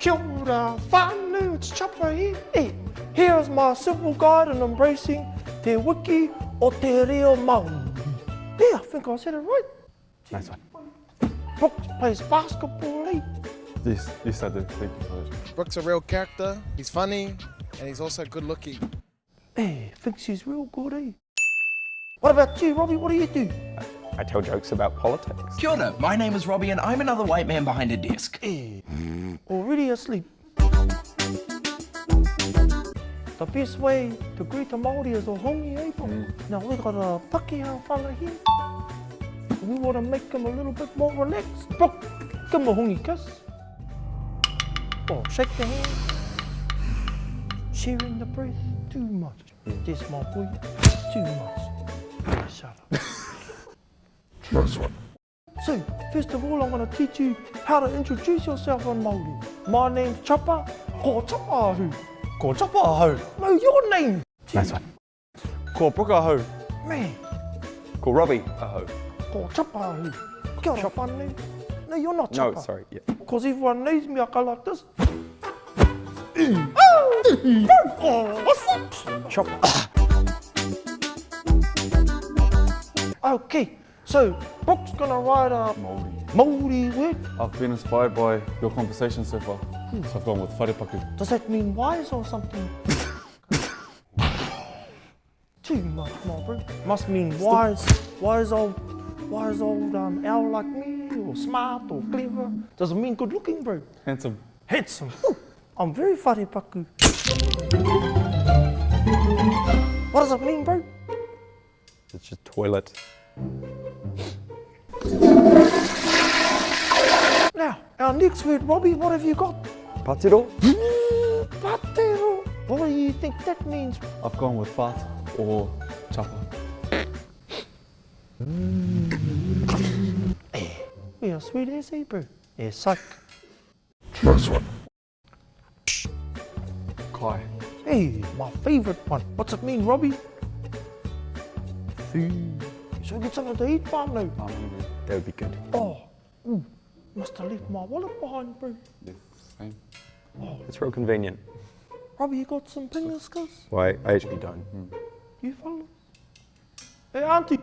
Kia ora, whānau, it's Chopper here. Hey, here's my simple guide in embracing te wiki o te reo Maori. Yeah, I think I said it right. Nice one. Brook plays basketball, eh? Yes, I did. Thank you for that. Brook's a real character, he's funny, and he's also good looking. Hey, thinks he's real good, eh? What about you, Robbie? What do you do? I tell jokes about politics. Kia ora, my name is Robbie and I'm another white man behind a desk. Hey, already asleep. The best way to greet a Maori is a hongi, eh? Now we got a Pakeha fella here. We want to make him a little bit more relaxed. Brook, give him a hongi kiss. Oh, shake the hand. Sharing the breath, too much. Yes, my boy, too much. Yeah, shut up. Nice one. So, first of all, I'm going to teach you how to introduce yourself in Maori. My name's Chopper. Ko Chopper ahu. Ko Chopper ahu. No, your name. Nice one. Ko Brook ahu. Man, Ko Robbie ahu. ko Chopper ahu. Kia ora, whānau. No, you're not Chopper. No, sorry, yeah. Because everyone knows me, I go like this. Chopper. Okay, so Brook's gonna write a Maori word. I've been inspired by your conversation so far, so I've gone with wharepaku. Does that mean wise or something? Too much, my bro. Must mean wise old owl like me, or smart, or clever. Doesn't mean good looking, bro. Handsome. Handsome. Ooh, I'm very wharepaku. What does it mean, bro? It's just toilet. Now, our next word, Robbie, what have you got? Patero. Patero. What do you think that means? I've gone with fart or chopper. We are sweet as a bro. Yeah, suck. Nice one. Kai. Hey, my favourite one. What's it mean, Robbie? Food. Should we get something to eat, fam, now? I'm hungry. That would be good. Oh, must have left my wallet behind, bro. Yes, same. It's real convenient. Robbie, you got some fingers, cuz? Why, I actually don't. You fellas? Hey, auntie.